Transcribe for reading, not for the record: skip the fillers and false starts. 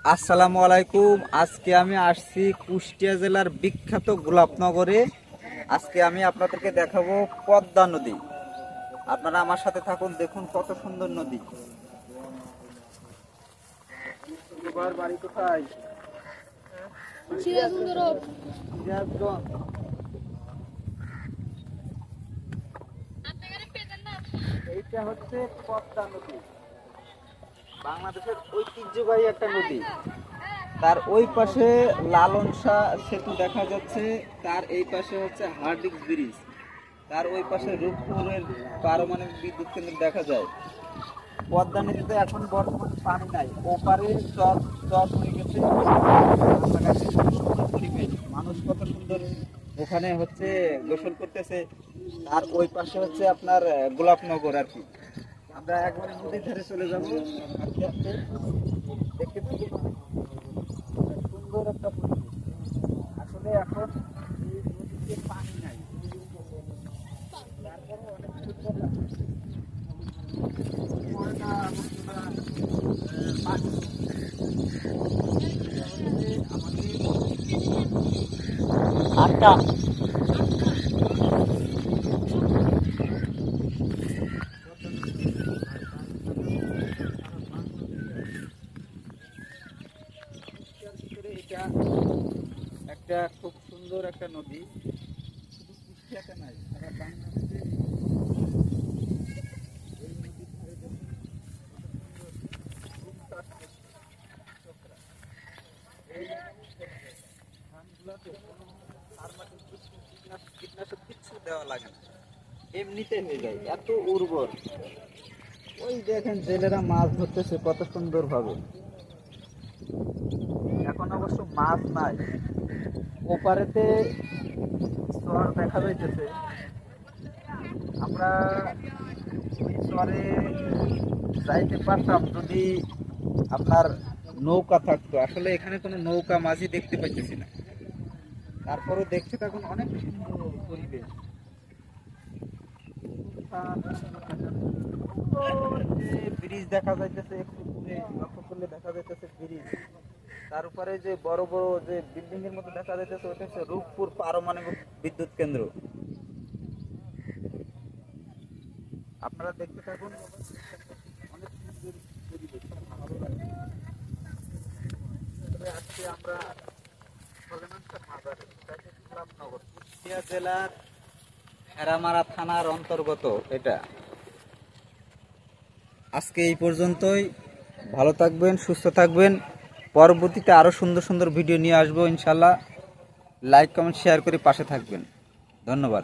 আসসালামু আলাইকুম। আজকে আমি আসছি কুষ্টিয়া জেলার বিখ্যাত গোলাপনগরে। আজকে আমি আপনাদেরকে দেখাবো পদ্মা নদী। আপনারা আমার সাথে থাকুন, দেখুন কত সুন্দর নদী। তোমার বাড়ি কোথায়? সিরাজগঞ্জ। এইটা হচ্ছে পদ্মা নদী, বাংলাদেশের ঐতিহ্যবাহী একটা নদী। তার ওই পাশে লালন শাহ সেতু দেখা যাচ্ছে, তার এই পাশে হচ্ছে হার্ডিক্স ব্রিজ, তার ওই পাশে রূপপুরের পারমাণবিক বিদ্যুৎ কেন্দ্র দেখা যায়। পদ্মা নদীতে এখন বর্তমানে পানি নাই, ওপারে চর চর হয়ে গেছে, পরিবেশ, মানুষ কত সুন্দর ওখানে হচ্ছে গোসল করতেছে। আর ওই পাশে হচ্ছে আপনার গোলাপনগর আর কি। আমরা একবারে নদীর ধারে চলে যাবো, আস্তে আস্তে দেখতে পাবো সুন্দর একটা পরিবেশ। আসলে এখন এই নদীতে পানি নাই, তারপরে অনেক সুন্দর লাগছে। ময়না আবর্জনা, পানি, আটটা এটা একটা খুব সুন্দর একটা নদী। শুধু কুষ্টিয়াতে নাই, সারা বাংলাদেশে এই নদীর ধারে দেখুন কত সুন্দর ফুল চাষ করছে কৃষকরা। এই ধানগুলোতে কোনো সার মাটি কীটনাশক কিচ্ছু দেওয়া লাগে না, এমনিতে হয়ে যায়, এত উর্বর। ওই দেখেন জেলেরা মাছ ধরতেছে কত সুন্দর ভাবে। এখন অবশ্য মাছ নাই, ওপারেতে চর দেখা যাইতেছে। আমরা ওই চরে যাইতে পারতাম যদি আপনার নৌকা থাকতো। আসলে এখানে কোনো নৌকা মাঝি দেখতে পাইতেছি না, তারপরেও দেখতে থাকুন অনেক সুন্দর পরিবেশ। ব্রিজ দেখা যাইতেছে, একটু দূরে লক্ষ্য করলে দেখা যাইতেছে ব্রিজ। তার উপরে যে বড় বড় যে বিল্ডিং এর মতো দেখা যাইতেছে, ওটা হচ্ছে রূপপুর পারমাণবিক বিদ্যুৎ কেন্দ্র। আপনারা দেখতে থাকুন, অনেক সুন্দর পরিবেশ, ভালো লাগে। তবে আজকে আমরা সলেমানশাহ মাজারে, গোলাপনগর, কুষ্টিয়া জেলার হেরামারা থানার অন্তর্গত এটা। আজকে এই পর্যন্তই। ভালো থাকবেন, সুস্থ থাকবেন। পরবর্তীতে আরও সুন্দর সুন্দর ভিডিও নিয়ে আসবো ইনশাল্লাহ। লাইক কমেন্ট শেয়ার করে পাশে থাকবেন। ধন্যবাদ।